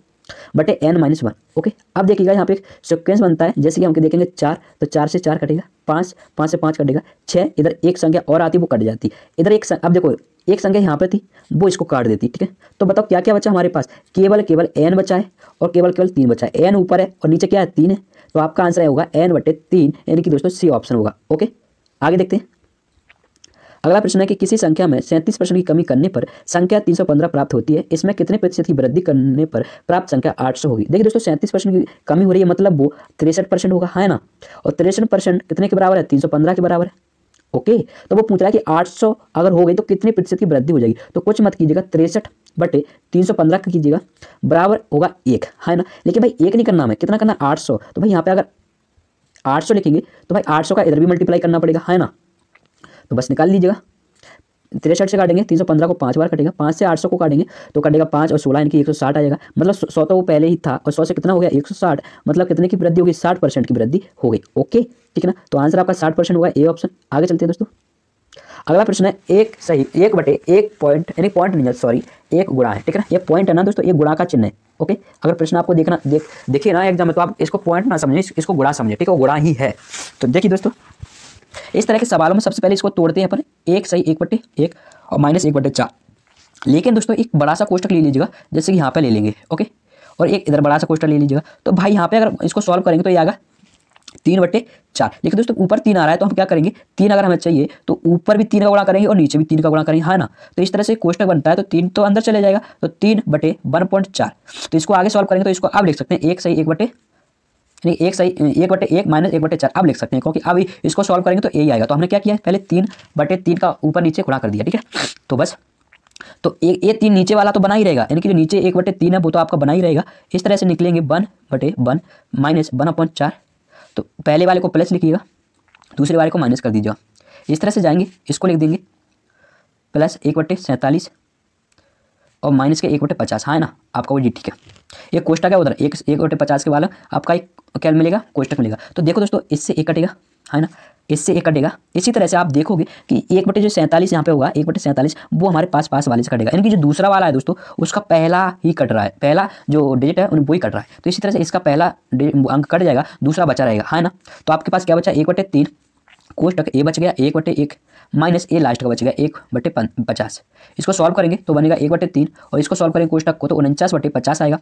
बटे n-1। ओके, अब देखिएगा यहाँ पे एक सिक्वेंस बनता है, जैसे कि हम देखेंगे 4, तो 4 से 4 कटेगा, 5 से 5 कटेगा, 6, इधर एक संख्या और आती वो कट जाती, इधर एक अब देखो एक संख्या यहाँ पे थी वो इसको काट देती, ठीक है। तो बताओ क्या क्या बचा हमारे पास, केवल n बचा है और केवल 3 बचा है, n ऊपर है और नीचे क्या है 3 है, तो आपका आंसर होगा n/3, यानी कि दोस्तों सी ऑप्शन होगा। ओके, आगे देखते हैं। अगला प्रश्न है कि किसी संख्या में 37% की कमी करने पर संख्या 315 प्राप्त होती है, इसमें कितने प्रतिशत की वृद्धि करने पर प्राप्त संख्या 800 होगी। देखिए दोस्तों 37% की कमी हो रही है, मतलब वो 63% होगा, है ना। और 63% कितने के बराबर है, 315 के बराबर है। ओके, तो वो पूछ रहा है कि 800 अगर हो गई तो कितने प्रतिशत की वृद्धि हो जाएगी। तो कुछ मत कीजिएगा, 63/315 का कीजिएगा, बराबर होगा 1, है ना। लेकिन भाई 1 नहीं करना हमें, कितना करना है, 800। तो भाई यहाँ पे अगर 800 लिखेंगे तो भाई 800 का इधर भी मल्टीप्लाई करना पड़ेगा, है ना। तो बस निकाल लीजिएगा, 63 से काटेंगे 315 को 5 बार कटेगा, 5 से 800 को काटेंगे तो कटेगा 5 और 16 यानी कि 160 आ जाएगा। मतलब 100 तो वो पहले ही था और 100 से कितना हो गया 160, मतलब कितने की वृद्धि होगी, 60% की वृद्धि हो गई। ओके ठीक है ना, तो आंसर आपका 60% होगा, ए ऑप्शन। आगे चलते हैं दोस्तों। अगला प्रश्न है 1/1 पॉइंट, यानी पॉइंट नहीं है, सॉरी, 1 गुणा है, ठीक है ना। ये पॉइंट है ना दोस्तों, ये गुणा का चिन्ह है। ओके, अगर प्रश्न आपको देखिए ना एग्जाम में, तो आप इसको पॉइंट ना समझिए, इसको गुणा समझिए, ठीक है, वो गुणा ही है। तो देखिए दोस्तों, इस तरह के सवालों में सबसे पहले इसको तोड़ते हैं अपन, 1/1 और -1/4। लेकिन दोस्तों एक बड़ा सा कोष्टक ले लीजिएगा, जैसे कि यहाँ पे ले लेंगे, ओके, और एक इधर बड़ा सा कोष्टक ले लीजिएगा। तो भाई यहाँ पे अगर इसको सॉल्व करेंगे तो ये आएगा 3/4। लेकिन दोस्तों ऊपर 3 आ रहा है, तो हम क्या करेंगे, 3 अगर हमें चाहिए तो ऊपर भी 3 का गुणा करेंगे और नीचे भी 3 का गुणा करेंगे, है ना। तो इस तरह से कोष्टक बनता है, तो 3 तो अंदर चले जाएगा, तो 3/1.4। तो इसको आगे सॉल्व करेंगे तो इसको आप लिख सकते हैं 1/1 यानी 1/1 -1/4 आप लिख सकते हैं, क्योंकि अब इसको सॉल्व करेंगे तो यही आएगा। तो हमने क्या किया है, पहले 3/3 का ऊपर नीचे गुणा कर दिया, ठीक है। तो बस, तो ये 3 नीचे वाला तो बना ही रहेगा, यानी कि जो नीचे 1/3 है वो तो आपका बना ही रहेगा। इस तरह से निकलेंगे 1/1 -1/4। तो पहले वाले को प्लस लिखिएगा, दूसरे वाले को माइनस कर दीजिएगा। इस तरह से जाएंगे, इसको लिख देंगे प्लस 1/47 और माइनस के 1/50, है ना, आपका वो जी, ठीक है। ये कोष्टक है, उधर 1/50 के वाला आपका एक क्या मिलेगा, कोष्टक मिलेगा। तो देखो दोस्तों, इससे 1 कटेगा, है ना, इससे 1 कटेगा। इसी तरह से आप देखोगे कि 1/47 यहाँ पे होगा, 1/47 वो हमारे पास वाले से कटेगा, यानी कि जो दूसरा वाला है दोस्तों उसका पहला ही कट रहा है, पहला जो डिजिट है वही कट रहा है। तो इसी तरह से इसका पहला अंक कट जाएगा, दूसरा बचा रहेगा, है ना। तो आपके पास क्या बचा, 1/3 कोष्टक ए बच गया, 1/1 माइनस ए लास्ट का बच गया 1/50। इसको सॉल्व करेंगे तो बनेगा 1/3 और इसको सॉल्व करेंगे कोष्टक को तो 49/50 आएगा,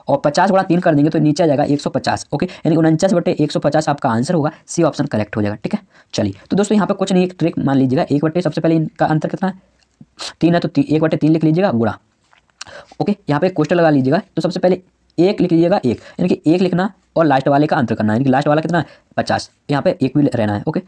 और 50 गुणा 3 कर देंगे तो नीचे आ जाएगा 150। ओके, यानी 49/150 आपका आंसर होगा, सी ऑप्शन करेक्ट हो जाएगा, ठीक है। चलिए, तो दोस्तों यहाँ पे कुछ नहीं, एक ट्रिक मान लीजिएगा, 1/, सबसे पहले इनका अंतर कितना है, 3 है, तो 1/3 लिख लीजिएगा गुणा। ओके, यहाँ पे कोष्टक लगा लीजिएगा, तो सबसे पहले 1 लिख लीजिएगा, 1 यानी कि 1 लिखना और लास्ट वाले का अंतर करना, यानी कि लास्ट वाला कितना है 50, यहाँ पे 1 भी रहना है। ओके,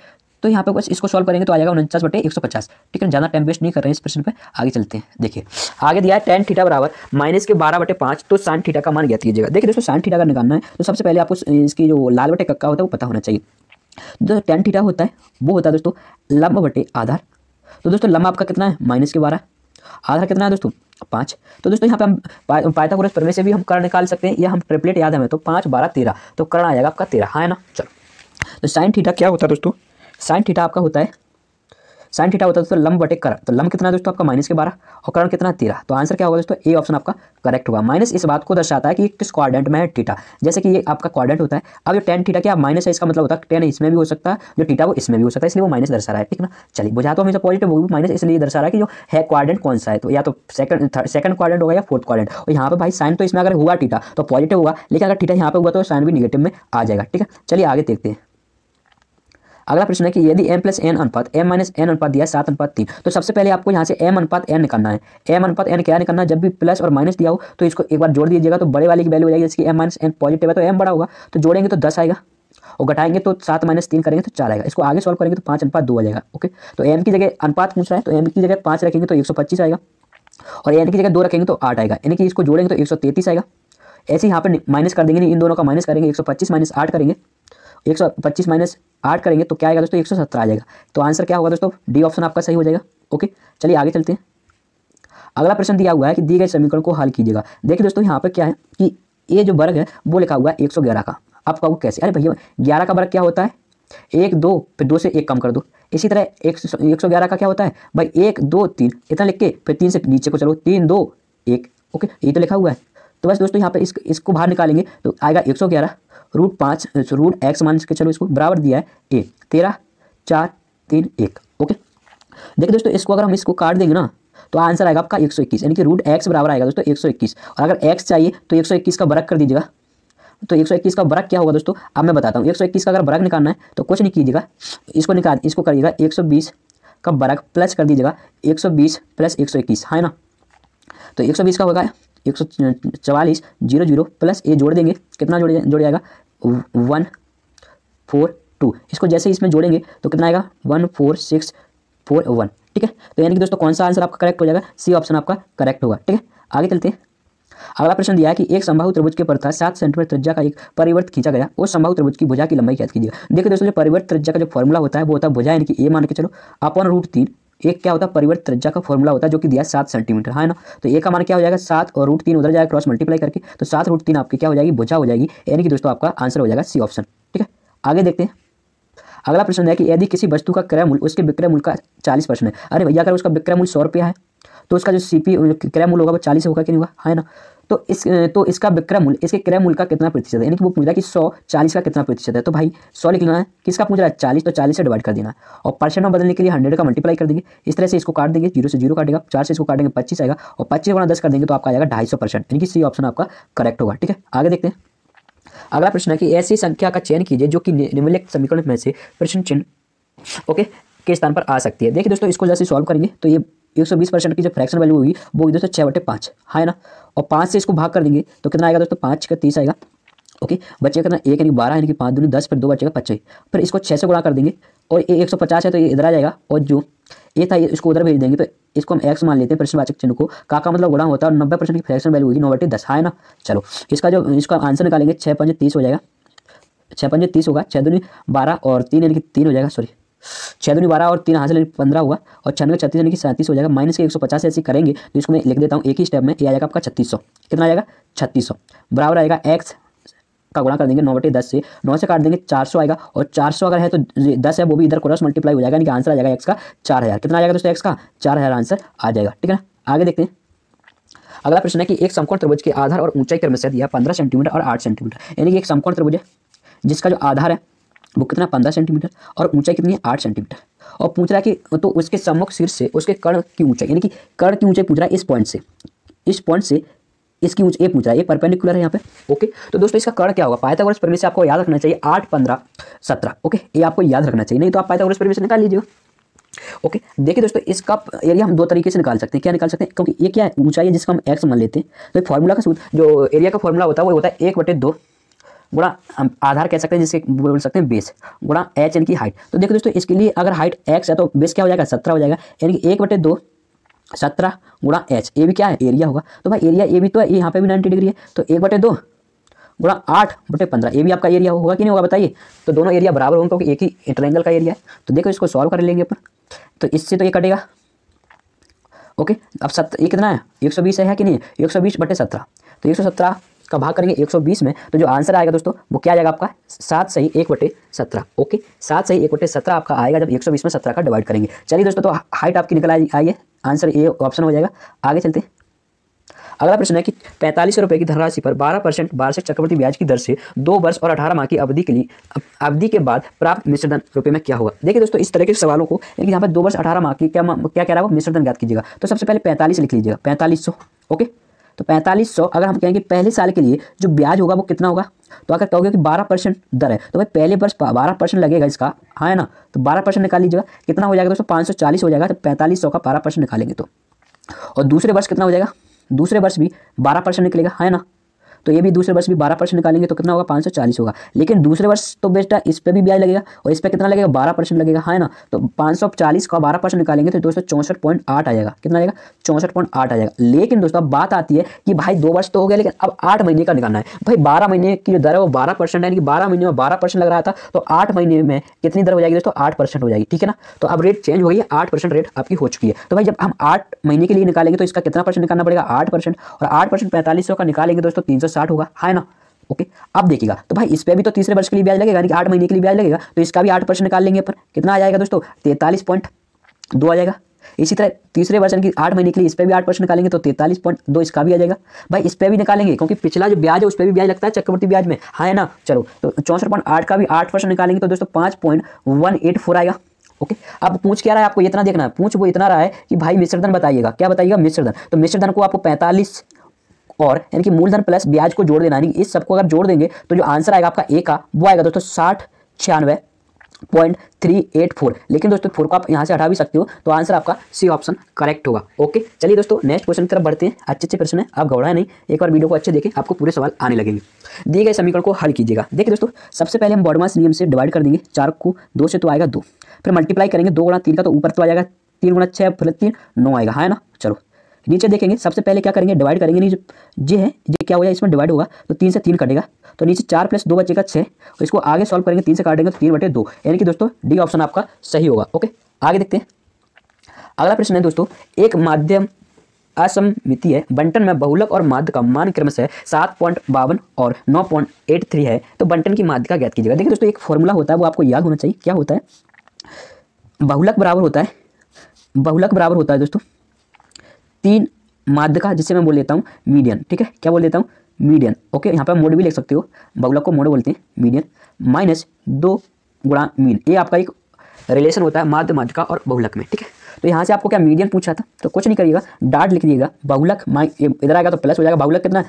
तो यहाँ पे बस इसको सॉल्व करेंगे तो आ जाएगा 49/150, ठीक है। ज़्यादा टाइम वेस्ट नहीं कर रहे हैं इस प्रश्न पे, आगे चलते हैं। देखिए आगे दिया है tan थीटा बराबर -12/5, तो sin थीटा का मान ज्ञात कीजिएगा। देखिए दोस्तों, sin थीटा अगर निकालना है तो सबसे पहले आपको इसकी जो लाल बटे कक्का होता है वो पता होना चाहिए। जो tan थीटा होता है वो होता है दोस्तों लंब बटे आधार। तो दोस्तों लंब आपका कितना है, -12, आधार कितना है दोस्तों 5। तो दोस्तों यहाँ पे हम पाइथागोरस प्रमेय से भी हम कर्ण निकाल सकते हैं, या हम ट्रिपलेट याद हमें, तो 5, 12, 13, तो कर्ण आ जाएगा आपका 13, है ना। चलो, तो sin थीटा क्या होता है दोस्तों, sin थीटा आपका होता है, sin थीटा होता है दोस्तों लंब बटे कर्ण। तो लंब कितना है दोस्तों आपका -12 और कर्ण कितना 13। तो आंसर क्या होगा दोस्तों, ए ऑप्शन आपका करेक्ट होगा। माइनस इस बात को दर्शाता है कि किस क्वाड्रेंट में है थीटा, जैसे कि ये आपका क्वाड्रेंट होता है। अब जो tan थीटा क्या माइनस है, इसका मतलब होता है tan इसमें भी हो सकता है, जो थीटा वो इसमें भी हो सकता है, इसलिए वो माइनस दर्शा रहा है, ठीक ना। चलिए, बुझा तो हमेशा पॉजिटिव, वो भी माइनस इसलिए दर्शा रहा है कि जो है क्वाड्रेंट कौन सा है, तो या तो सेकंड क्वाड्रेंट होगा या फोर्थ क्वाड्रेंट। और यहाँ पे भाई साइन तो इसमें अगर हुआ थीटा तो पॉजिटिव होगा, लेकिन अगर थीटा यहाँ पे हुआ तो साइन भी निगेटिव में आ जाएगा, ठीक है। चलिए आगे देखते हैं। अगला प्रश्न है कि यदि m + n अनुपात m - n अनुपात दिया 7:3, तो सबसे पहले आपको यहाँ से m अनुपात n निकालना है। m अनुपात n क्या निकालना है, जब भी प्लस और माइनस दिया हो तो इसको एक बार जोड़ दीजिएगा, तो बड़े वाले की वैल्यू हो जाएगी, जैसे कि m - n पॉजिटिव है तो m बड़ा होगा, तो जोड़ेंगे तो 10 आएगा, और घटाएंगे तो 7 - 3 करेंगे तो 4 आएगा। इसको आगे सॉल्व करेंगे तो 5:2 आ जाएगा। ओके, तो m की जगह अनुपात पूछ रहा है, तो m की जगह 5 रखेंगे तो 125 आएगा, और n की जगह 2 रखेंगे तो 8 आएगा, यानी कि इसको जोड़ेंगे तो 133 आएगा। ऐसे यहाँ पे माइनस कर देंगे, इन दोनों का माइनस करेंगे, 125 - 8 करेंगे, 125 - 8 करेंगे तो क्या आएगा दोस्तों 117 आ जाएगा। तो आंसर क्या होगा दोस्तों, डी ऑप्शन आपका सही हो जाएगा। ओके, चलिए आगे चलते हैं। अगला प्रश्न दिया हुआ है कि दिए गए समीकरण को हल कीजिएगा। देखिए दोस्तों, यहाँ पे क्या है कि ये जो वर्ग है वो लिखा हुआ है 111 का। आपका वो कैसे, अरे भैया 11 का वर्ग क्या होता है 1, 2, फिर 2 से 1 कम कर दो। इसी तरह 111 का क्या होता है भाई 1, 2, 3 इतना लिख के फिर 3 से नीचे को चलो, 3, 2, 1। ओके, ये तो लिखा हुआ है। तो बस दोस्तों यहाँ पे इसको बाहर निकालेंगे तो आएगा 111 √5 √x मान के चलो, इसको बराबर दिया है a 13, 4, 3, 1। ओके, देखिए दोस्तों, इसको अगर हम इसको काट देंगे ना तो आंसर आएगा आपका 121, यानी कि √x बराबर आएगा दोस्तों 121। और अगर x चाहिए तो 121 का वर्ग कर दीजिएगा। तो 121 का वर्ग क्या होगा दोस्तों, अब मैं बताता हूँ। 121 का अगर वर्ग निकालना है तो कुछ नहीं कीजिएगा, इसको करिएगा 120 का वर्ग प्लस कर दीजिएगा 120 प्लस 121, है ना। तो 120 का होगा 144 00 प्लस ये जोड़ देंगे, कितना जोड़ जाएगा 142। इसको जैसे इसमें जोड़ेंगे तो कितना आएगा 14641, ठीक है। तो यानी कि दोस्तों कौन सा आंसर आपका करेक्ट हो जाएगा, सी ऑप्शन आपका करेक्ट होगा, ठीक है। आगे चलते हैं। अगला प्रश्न दिया है कि एक समबाहु त्रिभुज के प्रथा 7 सेंटीमीटर त्रिज्या का एक परिवर्त खींचा गया, उस समबाहु त्रिभुज की भुजा की लंबाई ज्ञात कीजिएगा। देखिए दोस्तों, जो परिवर्त त्रिज्या का जो फॉर्मूला होता है वो होता है भुजा यानी कि ए मान के चलो अपॉन √3। एक क्या होता है परिवर्त त्रिज्या का फॉर्मूला होता है जो कि दिया 7 सेंटीमीटर, है ना। तो ए का मान क्या हो जाएगा 7 और √3 उधर जाएगा क्रॉस मल्टीप्लाई करके, तो 7 √3 आपकी क्या हो जाएगी भुजा हो जाएगी, यानी कि दोस्तों आपका आंसर हो जाएगा सी ऑप्शन, ठीक है। आगे देखते हैं। अगला प्रश्न है कि यदि किसी वस्तु का क्रय मूल्य उसके विक्रय मूल्य का 40% है, अरे भैया अगर उसका विक्रय मूल्य 100 रुपया है तो उसका जो सीपी क्रय मूल्य होगा वो 40 होगा कि नहीं होगा, है ना। तो इसका विक्रय मूल्य इसके क्रय मूल्य का कितना प्रतिशत है, यानी कि वो पूछ रहा है कि 100 40 का कितना प्रतिशत है। तो भाई 100 लिख लेना है, किसका पूछ रहा है 40, तो 40 से डिवाइड कर देना है और परसेंट में बदलने के लिए 100 का मल्टीप्लाई कर देंगे। इस तरह से इसको काट देंगे, 0 से 0 काटेगा, 4 से इसको काटेंगे 25 आएगा और 25 गुणा 10 कर देंगे तो आपका आएगा 250%, यानी कि सी ऑप्शन आपका करेक्ट होगा, ठीक है। आगे देखते हैं। अगला प्रश्न है कि ऐसी संख्या का चयन कीजिए जो कि निम्नलिखित समीकरण में से प्रश्न चिन्ह ओके के स्थान पर आ सकती है। देखिए दोस्तों, इसको जैसे सॉल्व करेंगे तो ये 120% की जो फ्रैक्शन वैल्यू होगी वो होगी दोस्तों 6/5, है ना। और 5 से इसको भाग कर देंगे तो कितना आएगा दोस्तों 5 का 30 आएगा, ओके। बच्चे कितना 1 यानी 12 यानी कि 5 दूनी 10, फिर 2 बचेगा 25, फिर इसको 6 से गुणा कर देंगे और ये 150 है तो ये इधर आ जाएगा और जो ये था ये इसको उधर भेज देंगे, तो इसको हम x मान लेते हैं प्रश्नवाचक चिन्ह को, का मतलब गुणा होता है और 90% की फ्रैक्शन वैल्यू होगी 9/10, है ना। चलो इसका आंसर निकालेंगे 6 5 30 हो जाएगा, 6 5 30 होगा, 6 दूनी 12 और 3 यानी कि 3 हो जाएगा, सॉरी 6 दूनी 12 और 3 हाथ से 15 हुआ और 96 36 यानी कि 37 हो जाएगा। माइनस के 150 ऐसे करेंगे तो इसको मैं लिख देता हूँ एक ही स्टेप में, ये आ जाएगा आपका 3600, कितना आ जाएगा 3600 बराबर आएगा x का गुणा कर देंगे 9/10 से, 9 से काट देंगे 400 आएगा और 400 अगर है तो 10 है वो भी इधर क्रॉस मल्टीप्लाई हो जाएगा, यानी कि आंसर आ जाएगा x का 4000, कितना आ जाएगा दोस्तों x का 4000 आंसर आ जाएगा, ठीक है ना। आगे देखते हैं। अगला प्रश्न है कि एक समकोण त्रिभुज के आधार और ऊंचाई क्रमशः दिया 15 सेंटीमीटर और 8 सेंटीमीटर, यानी कि एक समकोण त्रिभुज है जिसका जो आधार है वो कितना 15 सेंटीमीटर और ऊंचाई कितनी है 8 सेंटीमीटर, और पूछ रहा है कि तो उसके सम्मुख शीर्ष से उसके कर्ण की ऊंचाई, यानी कि कर्ण की ऊंचाई पूछ रहा है इस पॉइंट से इसकी ऊंचाई ये पूछ रहा है, ये परपेंडिकुलर है यहाँ पे, ओके। तो दोस्तों इसका कर्ण क्या होगा, पाइथागोरस प्रमेय से आपको याद रखना चाहिए 8 15 17, ओके, ये आपको याद रखना चाहिए, नहीं तो आप पाइथागोरस प्रमेय से निकाल लीजिएगा, ओके। देखिए दोस्तों इसका एरिया हम दो तरीके से निकाल सकते हैं, क्या निकाल सकते हैं, क्योंकि ये क्या है ऊंचाई है जिसका हम x मान लेते हैं, तो फॉर्मूला का सूत्र जो एरिया का फॉर्मूला होता है वो होता है 1/2 गुणा हम आधार कह सकते हैं जिससे बोल सकते हैं बेस गुणा h यानी कि हाइट। तो देखो दोस्तों इसके लिए अगर हाइट x है तो बेस क्या हो जाएगा 17 हो जाएगा, यानी कि 1/2 17 गुणा h, ये भी क्या है एरिया होगा। तो भाई एरिया ये भी तो है, यहाँ पे भी 90 डिग्री है, तो 1/2 गुणा 8/15 ये भी आपका एरिया होगा कि नहीं होगा बताइए। तो दोनों एरिया बराबर होंगे क्योंकि एक ही ट्रायंगल का एरिया है। तो देखो इसको सॉल्व कर लेंगे अपन, तो इससे तो ये कटेगा, ओके। अब ये कितना है 120 है कि नहीं, 120/17, तो 117 का भाग करेंगे 120 में, तो जो आंसर आएगा दोस्तों वो क्या आ जाएगा आपका 7 सही 1/17, ओके। 7 सही 1/17 आपका आएगा जब 120 में 17 का डिवाइड करेंगे। चलिए दोस्तों, तो हाइट आपकी निकल आई है, आंसर ए ऑप्शन हो जाएगा। आगे चलते हैं। अगला प्रश्न है कि 45 रुपये की धनराशि पर 12% वार्षिक चक्रवृद्धि ब्याज की दर से 2 वर्ष और 18 माह की अवधि के बाद प्राप्त मिश्र धन रुपये में क्या होगा। देखिए दोस्तों इस तरह के सवालों को, यानी यहाँ पर 2 वर्ष 18 माह की क्या कह रहा है वो मिश्र धन ज्ञात कीजिएगा। तो सबसे पहले 45 लिख लीजिएगा, 4500, ओके। तो 4500 अगर हम कहेंगे पहले साल के लिए जो ब्याज होगा वो कितना होगा, तो अगर कहोगे कि 12% दर है तो भाई पहले वर्ष 12% लगेगा इसका, हाँ है ना। तो 12% निकाल लीजिएगा, कितना हो जाएगा दोस्तों 540 हो जाएगा। तो 4500 का 12% निकालेंगे तो, और दूसरे वर्ष कितना हो जाएगा, दूसरे वर्ष भी 12% निकलेगा, है ना। तो ये भी दूसरे वर्ष भी 12% निकालेंगे तो कितना होगा 540 होगा। लेकिन दूसरे वर्ष तो बेटा इस पर भी ब्याज लगेगा और इस पर कितना लगेगा 12% लगेगा, है ना। तो 540 का 12% निकालेंगे तो दोस्तों 64.8 आ जाएगा, कितना आएगा 64.8 आ जाएगा। लेकिन दोस्तों अब बात आती है कि भाई 2 वर्ष तो हो गया, लेकिन अब 8 महीने का निकालना है। भाई 12 महीने की जो दर है वो 12% है, यानी कि 12 महीने में 12% लग रहा था, तो 8 महीने में कितनी दर हो जाएगी दोस्तों 8% हो जाएगी, ठीक है ना। तो अब रेट चेंज हो गई है, 8% रेट आपकी हो चुकी है। तो भाई जब हम 8 महीने के लिए निकालेंगे तो इसका कितना परसेंट निकालना पड़ेगा 8%, और 8% 4500 का निकालेंगे दोस्तों 360 होगा, है ना, ओके। अब देखिएगा तो भाई इस पे भी तो तीसरे वर्ष के लिए ब्याज लगेगा, यानी कि 8 महीने के लिए ब्याज लगेगा, तो इसका भी 8% निकाल लेंगे पर कितना आ जाएगा दोस्तों 43.2 आ जाएगा। इसी तरह तीसरे वर्ष की 8 महीने के लिए इस पे भी 8% निकालेंगे तो 43.2 इसका भी आ जाएगा। भाई इस पे भी निकालेंगे क्योंकि पिछला जो ब्याज है उस पर भी ब्याज लगता है चक्रवृद्धि ब्याज में, है ना। चलो तो 64.8 का भी 8% निकालेंगे तो दोस्तों 5.184 आएगा, ओके। अब पूछ क्या रहा है आपको इतना देखना है, पूछ वो इतना रहा है कि भाई मिश्रधन बताइएगा, क्या बताइएगा मिश्रधन। तो मिश्रधन को आपको 45 और यानी कि मूलधन प्लस ब्याज को जोड़ देना, यानी इस सबको अगर जोड़ देंगे तो जो आंसर आएगा आपका ए का वो आएगा दोस्तों 60 96 0.384। लेकिन दोस्तों 4 को आप यहाँ से हटा भी सकते हो, तो आंसर आपका सी ऑप्शन करेक्ट होगा। ओके, चलिए दोस्तों नेक्स्ट क्वेश्चन की तरफ बढ़ते हैं। अच्छे प्रश्न है, आप घबराए नहीं, एक बार वीडियो को अच्छे देखें, आपको पूरे सवाल आने लगेंगे। दिए गए समीकरण को हल कीजिएगा। देखिए दोस्तों, सबसे पहले हम बॉडमास नियम से डिवाइड कर देंगे। 4 को 2 से तो आएगा 2, फिर मल्टीप्लाई करेंगे 2 गुणा 3 का, तो ऊपर तो आ जाएगा 3 गुणा 6 फिर 3 9 आएगा, है ना। चलो नीचे देखेंगे, सबसे पहले क्या करेंगे, डिवाइड करेंगे। नीचे जे है, जे क्या हो जाएगा, इसमें डिवाइड होगा तो 3 से 3 कटेगा, तो नीचे 4 + 2 बचेगा 6, और इसको आगे सॉल्व करेंगे 3 से काटेंगे तो 3/2, यानी कि दोस्तों डी ऑप्शन आपका सही होगा। ओके, आगे देखते हैं। अगला प्रश्न है दोस्तों, एक माध्यम असममिति है, बंटन में बहुलक और माध्य का मान क्रमशः 7.52 और 9.83 है, तो बंटन की माध्य का ज्ञात कीजिएगा। देखिए दोस्तों, एक फॉर्मूला होता है, वो आपको याद होना चाहिए। क्या होता है, बहुलक बराबर होता है दोस्तों 3 माध्य का, जिससे मैं बोल लेता हूँ मीडियन। ठीक है, क्या बोल देता हूँ, मीडियन। ओके, यहाँ पर मोड भी लिख सकते हो, बहुलक को मोड बोलते हैं, मीडियन माइनस 2 गुणा मीन। ये आपका एक रिलेशन होता है माध्य का और बहुलक में। ठीक है, तो यहाँ से आपको क्या मीडियन पूछा था, तो कुछ नहीं करिएगा, डाट लिख दिएगा, बहुलक इधर आएगा तो प्लस हो जाएगा, बहुलक कितना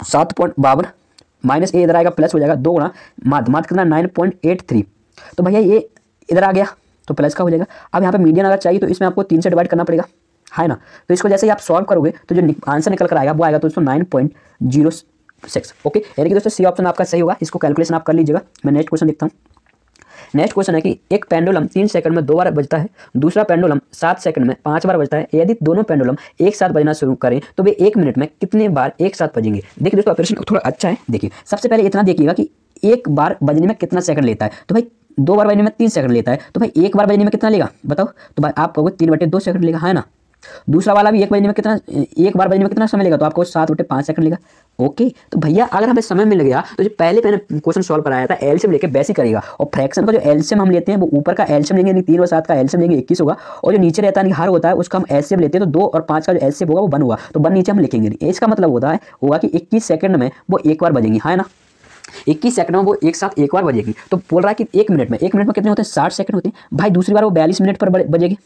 7.52 माइनस ए इधर आएगा प्लस हो जाएगा 2 गुणा माध्य कितना 9.83, तो भैया ये इधर आ गया तो प्लस का हो जाएगा। अब यहाँ पे मीडियन अगर चाहिए तो इसमें आपको 3 से डिवाइड करना पड़ेगा, है ना। तो इसको जैसे ही आप सॉल्व करोगे तो जो आंसर निकल कर आएगा वो आएगा दोस्तों 9.06। ओके, यानी कि दोस्तों सी ऑप्शन आपका सही होगा। इसको कैलकुलेशन आप कर लीजिएगा। मैं नेक्स्ट क्वेश्चन देखता हूँ। नेक्स्ट क्वेश्चन है कि एक पेंडुलम 3 सेकंड में 2 बार बजता है, दूसरा पेंडुलम 7 सेकंड में 5 बार बजता है। यदि दोनों पेंडुलम एक साथ बजना शुरू करें तो वे 1 मिनट में कितने बार एक साथ बजेंगे। देखिए दोस्तों, ऑपरेशन थोड़ा अच्छा है। देखिए सबसे पहले इतना देखिएगा कि एक बार बजने में कितना सेकंड लेता है, तो भाई 2 बार बजने में 3 सेकंड लेता है, तो भाई एक बार बजने में कितना लेगा बताओ, तो भाई आप कहोगे 3/2 सेकंड लेगा, है ना। दूसरा वाला भी एक बार बजने में कितना समय लेगा, तो आपको 7/5 सेकंड लेगा। ओके, तो भैया अगर हमें समय मिल गया तो जो पहले मैंने क्वेश्चन सॉल्व कराया था एलसीएम लेके वैसे करेगा, और फ्रैक्शन का जो एलसीएम हम लेते हैं वो ऊपर का एलसीएम लेंगे, यानी 3 और 7 का एलसीएम लेंगे 21 होगा, और जो नीचे रहता है हर होता है उसका हम एलसीएम लेते हैं, तो 2 और 5 का जो एलसीएम होगा वो 1 होगा, तो 1 नीचे हम लिखेंगे नहीं। इसका मतलब होगा कि 21 सेकंड में वो एक बार बजेंगी, है ना। 21 सेकंड में वो एक साथ एक बार बजेगी। तो बोल रहा है कि 1 मिनट में कितने होते हैं, 60 सेकंड होते हैं। भाई दूसरी बार वो 42 मिनट पर बजेगी,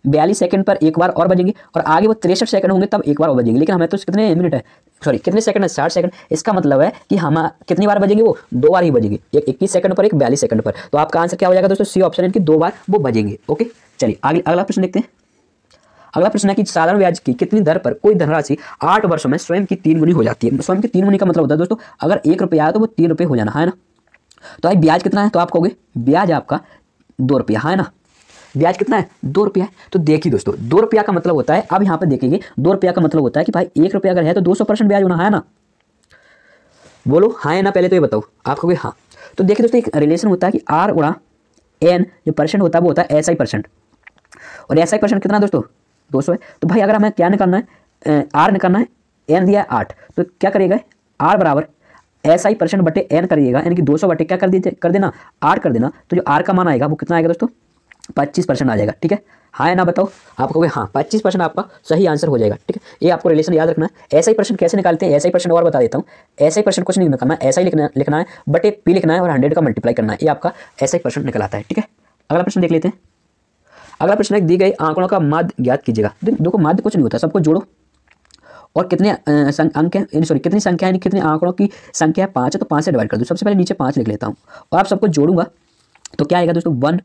42 सेकंड पर एक बार और बजेंगे, और आगे वो 63 सेकंड होंगे तब एक बार और बजेंगे। लेकिन हमें तो कितने मिनट है, सॉरी कितने सेकंड है, 60 सेकंड। इसका मतलब है कि हम कितनी बार बजेंगे, वो 2 बार ही बजेंगे, एक 21 सेकंड पर, एक 42 सेकंड पर। तो आपका आंसर क्या हो जाएगा दोस्तों, सी ऑप्शन है कि 2 बार वो बजेंगे। ओके, चलिए आगे अगला प्रश्न देखते हैं। अगला प्रश्न है कि साधारण ब्याज की कितनी दर पर कोई धनराशि 8 वर्षों में स्वयं की 3 गुनी हो जाती है। स्वयं की 3 गुनी का मतलब होता है दोस्तों, अगर 1 रुपया आया तो वो 3 रुपये हो जाना, है ना। तो भाई ब्याज कितना है, तो आप कहोगे ब्याज आपका 2 रुपया, है ना। ब्याज कितना है, 2 रुपया है। तो देखिए दोस्तों, 2 रुपया का मतलब होता है, अब यहाँ पे देखेंगे 2 रुपया का मतलब होता है कि भाई 1 रुपया अगर है तो 200% ब्याज होना, है ना। बोलो हाँ है ना, पहले तो ये बताओ। आप कहोगे हाँ। तो देखिए दोस्तों, एक रिलेशन होता है कि R गुणा N जो परसेंट होता है वो होता है SI%, और SI% कितना दोस्तों 200 है। तो भाई अगर हमें क्या निकालना है, R निकालना है, N दिया है 8, तो क्या करिएगा, R बराबर SI% बटे N करिएगा, यानी कि 200 बटे क्या कर देना 8 कर देना। तो जो R का मान आएगा वो कितना आएगा दोस्तों, 25% आ जाएगा। ठीक है, हाँ है ना, बताओ। आप कहोगे हाँ, 25% आपका सही आंसर हो जाएगा। ठीक है, ये आपको रिलेशन याद रखना है। SI% कैसे निकालते हैं, SI% और बता देता हूँ। SI% कुछ नहीं निकालना, SI लिखना है बटे P लिखना है और 100 का मल्टीप्लाई करना है, ये आपका SI% निकल आता है। ठीक है, अगला प्रश्न देख लेते हैं। अगला प्रश्न है, दी गई आंकड़ों का माध्य ज्ञात कीजिएगा। देखो माध्य कुछ नहीं होता, सबको जोड़ो, और कितने अंक हैं, सॉरी कितनी संख्या है, कितने आंकड़ों की संख्या है 5 है, तो 5 से डिवाइड कर दो। सबसे पहले नीचे 5 लिख लेता हूँ, और आप सबको जोड़ूंगा तो क्या आएगा दोस्तों, 1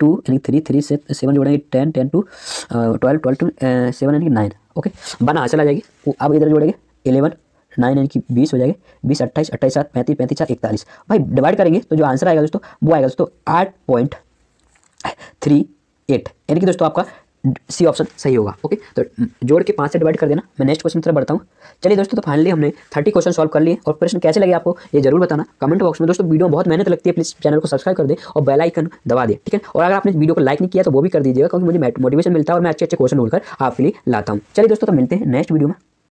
2 यानी 3 से 7 जोड़ेंगे, 10 10 टू 12 12 टू 7 यानी कि 9। ओके, 1 यहाँ चला जाएगी, अब इधर जोड़ेंगे 11 9 यानी कि 20 हो जाएगी, 20 28 28 7 35 35 4 41। भाई डिवाइड करेंगे तो जो आंसर आएगा दोस्तों वो आएगा दोस्तों 8.38, यानी कि दोस्तों आपका सी ऑप्शन सही होगा। ओके, तो जोड़ के 5 से डिवाइड कर देना। मैं नेक्स्ट क्वेश्चन की तरफ बढ़ता हूँ। चलिए दोस्तों, तो फाइनली हमने 30 क्वेश्चन सॉल्व कर लिए, और प्रश्न कैसे लगे आपको ये जरूर बताना कमेंट बॉक्स में। दोस्तों वीडियो में बहुत मेहनत लगती है, प्लीज़ चैनल को सब्सक्राइब कर दे और बेल आइकन दबा दे। ठीक है, और अगर आपने वीडियो को लाइक नहीं किया तो वो भी कर दीजिएगा, क्योंकि मुझे मोटिवेशन मिलता है और मैं अच्छे क्वेश्चन ढूंढकर आपके लिए लाता हूँ। चलिए दोस्तों, तो मिलते हैं नेक्स्ट वीडियो में।